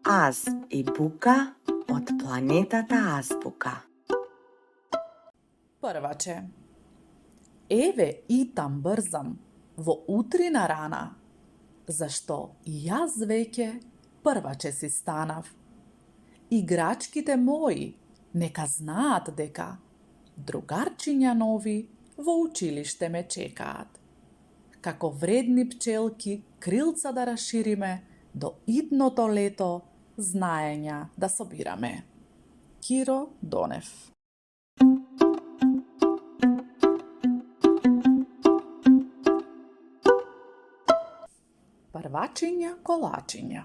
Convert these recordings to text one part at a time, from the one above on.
Аз и бука од планетата Азбука. Прваче. Еве и там брзам во утрина рана, зашто и јас веќе прваче си станав. Играчките мои нека знаат дека другарчиња нови во училиште ме чекаат. Како вредни пчелки крилца да расшириме до идното лето знаења да собираме. Киро Донев. Првачиња колачиња.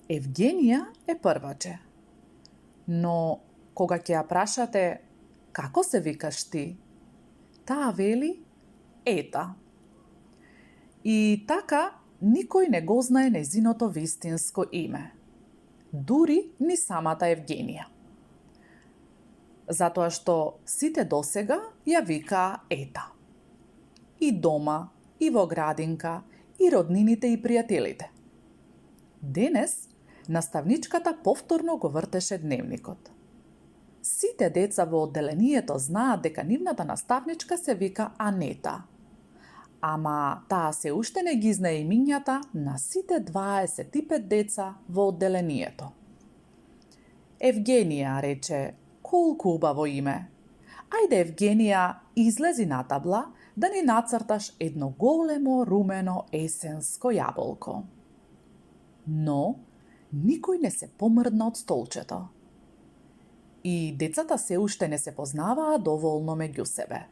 Евгенија е прваче. Но кога ќе ја прашате како се викаш ти, таа вели Ета. И така никој не го знае нејзиното вистинско име. Дури ни самата Евгенија. Затоа што сите досега ја викаа Ета. И дома, и во градинка, и роднините и пријателите. Денес наставничката повторно го вртеше дневникот. Сите деца во одделението знаат дека нивната наставничка се вика Анета. Ама таа се уште не ги знае имињата на сите 25 деца во одделението. Евгенија рече, колку убаво име. Ајде Евгенија, излези на табла да ни нацрташ едно големо румено есенско јаболко. Но никој не се помрдна од столчето. И децата се уште не се познаваа доволно меѓу себе.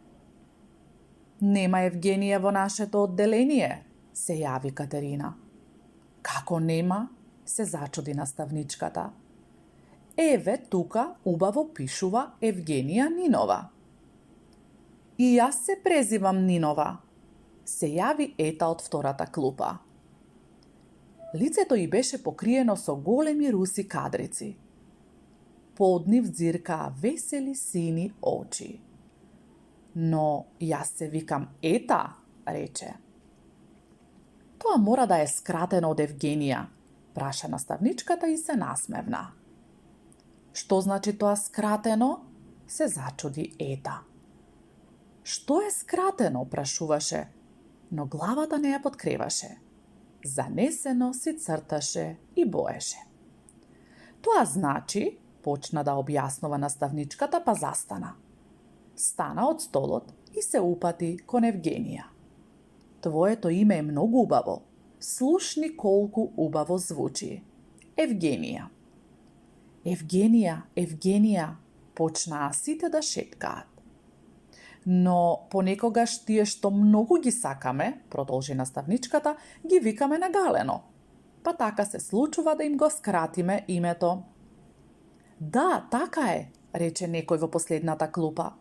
Нема Евгенија во нашето одделение, се јави Катерина. Како нема, се зачуди наставничката. Еве тука убаво пишува Евгенија Нинова. И јас се презивам Нинова, се јави Ета од втората клупа. Лицето ѝ беше покриено со големи руси кадрици. Под нив дзиркаа весели сини очи. Но јас се викам Ета, рече. Тоа мора да е скратено од Евгенија, праша наставничката и се насмевна. Што значи тоа скратено? Се зачуди Ета. Што е скратено, прашуваше, но главата не ја подкреваше. Занесено си црташе и боеше. Тоа значи, почна да објаснува наставничката, па застана. Стана од столот и се упати кон Евгенија. Твоето име е многу убаво. Слушни колку убаво звучи. Евгенија. Евгенија, Евгенија, почнаа сите да шепкаат. Но понекогаш тие што многу ги сакаме, продолжи наставничката, ги викаме нагалено. Па така се случува да им го скратиме името. Да, така е, рече некој во последната клупа.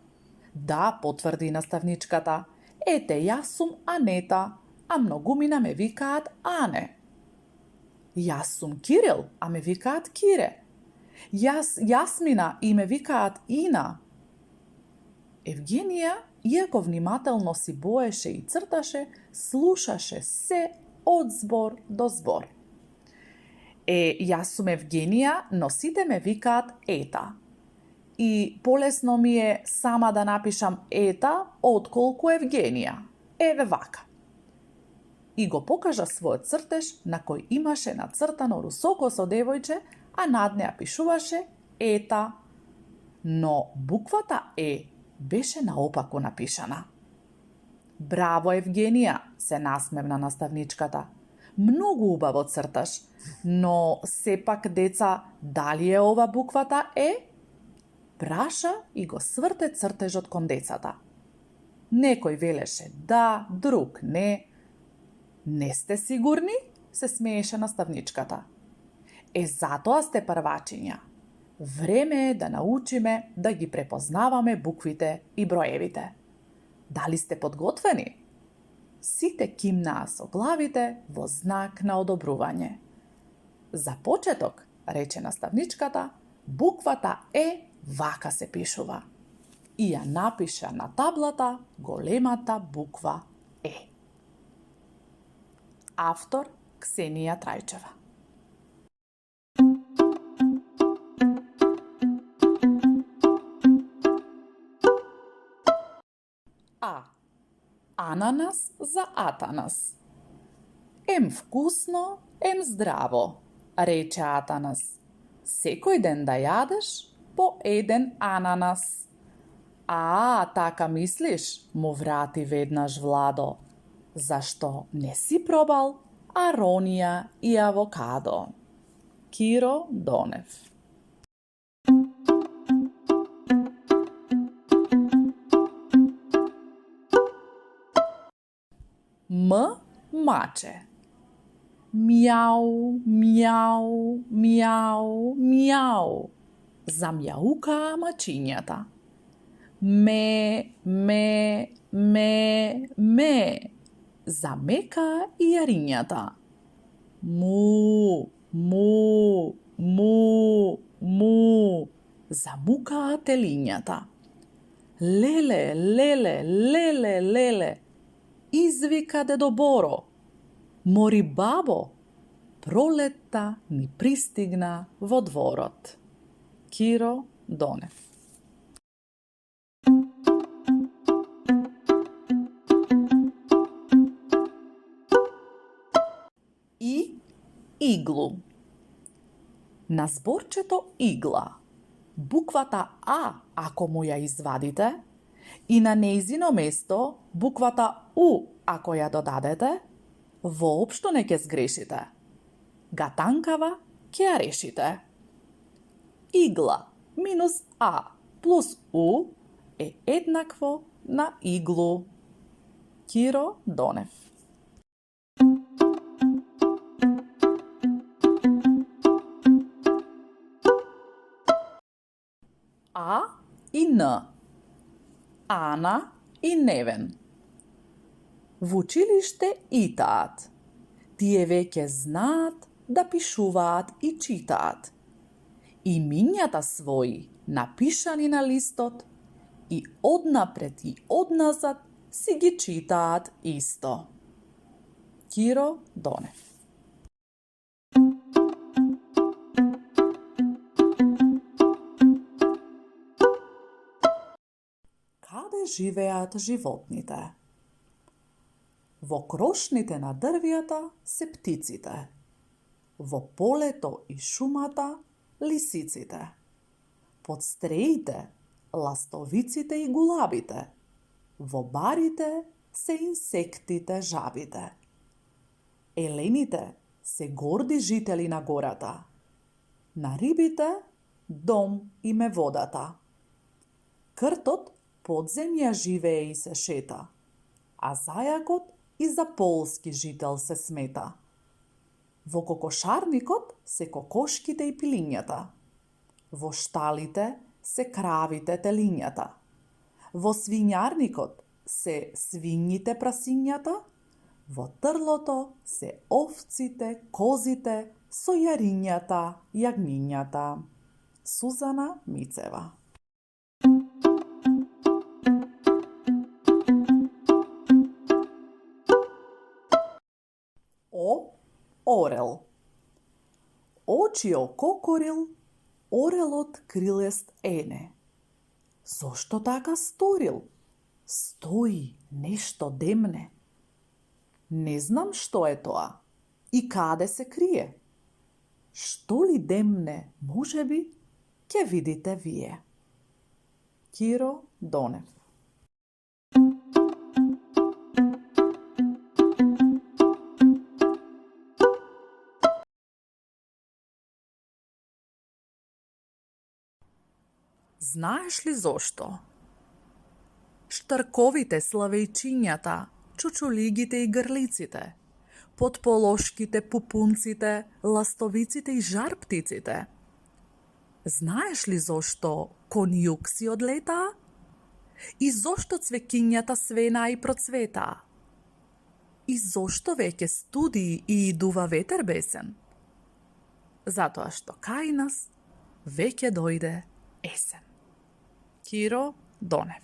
Да, потврди наставничката. Ете, јас сум Анета, а многумина ме викаат Ане. Јас сум Кирил, а ме викаат Кире. Јас Јасмина и ме викаат Ина. Евгенија, иако внимателно си боеше и црташе, слушаше се од збор до збор. Јас сум Евгенија, но сите ме викаат Ета. И полесно ми е сама да напишам Ета, отколку Евгенија. Еве вака. И го покажа својот цртеж на кој имаше нацртано русокосо девојче, а над неа пишуваше Ета. Но буквата Е беше наопаку напишана. Браво, Евгенија, се насмевна наставничката. Многу убаво црташ, но сепак, деца, дали е ова буквата Е? Праша и го сврте цртежот кон децата. Некој велеше да, друг не. Не сте сигурни? Се смееше наставничката. Затоа сте првачиња. Време е да научиме да ги препознаваме буквите и броевите. Дали сте подготвени? Сите кимнаа со главите во знак на одобрување. За почеток, рече наставничката, буквата Е вака се пишува. И ја напиша на таблата големата буква Е. Автор Ксенија Трајчева. А. Ананас за Атанас. Ем вкусно, ем здраво, рече Атанас. Секој ден да јадеш по еден ананас. А, така мислиш, му врати веднаш Владо. Зашто не си пробал аронија и авокадо? Киро Донев. Маче. Мјау, мјау, мјау, мјау. Замјаукаа мачињата. Ме. Замекаа и јарињата. Му. Замукаа телињата. Леле. Извика дедо Боро. Мори бабо, пролетта ни пристигна во дворот. Киро Донев. И иглу. На зборчето игла, буквата А, ако му ја извадите, и на нејзино место буквата У, ако ја додадете, воопшто не ќе сгрешите. Гатанкава ќе ја решите. Игла минус А плюс У е еднакво на иглу. Киро Донев. А и Н. Ана и Невен. Во училиште итаат. Тие веќе знаат да пишуваат и читаат. Имињата своји напишани на листот и однапред и одназад си ги читаат исто. Киро Донев. Каде живеат животните? Во крошните на дрвјата се птиците. Во полето и шумата лисиците. Под стреите ластовиците и гулабите. Во барите се инсектите жабите. Елените се горди жители на гората. На рибите дом им е водата. Кртот под земја живее и се шета, а зајакот и за полски жител се смета. Во кокошарникот се кокошките и пилињата. Во шталите се кравите телињата. Во свињарникот се свињите прасињата. Во трлото се овците, козите, сојарињата, јагнињата. Сузана Мицева. Орел. Очио кокорил, орелот крилест ене. Зошто така сторил? Стои, нешто демне. Не знам што е тоа и каде се крие. Што ли демне, можеби, ќе видите вие. Киро Донев. Знаеш ли зошто? Штарковите, славејчињата, чучулигите и грлиците, потполошките, пупунците, ластовиците и жарптиците. Знаеш ли зошто конјукси одлетаа? И зошто цвекињата свенаа и процветаа? И зошто веќе студи и дува ветер бесен? Затоа што кај нас веќе дојде есен. Киро Донев.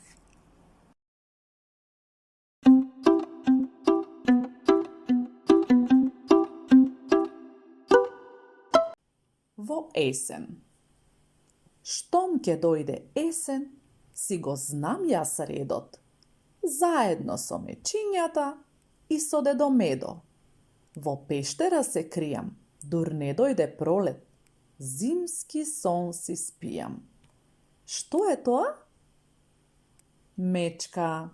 Во есен. Штом ќе дојде есен, си го знам јас редот. заедно со мечињата и со дедо Медо. Во пештера се кријам, дур не дојде пролет, зимски сон си спијам. Што е тоа? Мечка.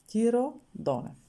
Киро Донев.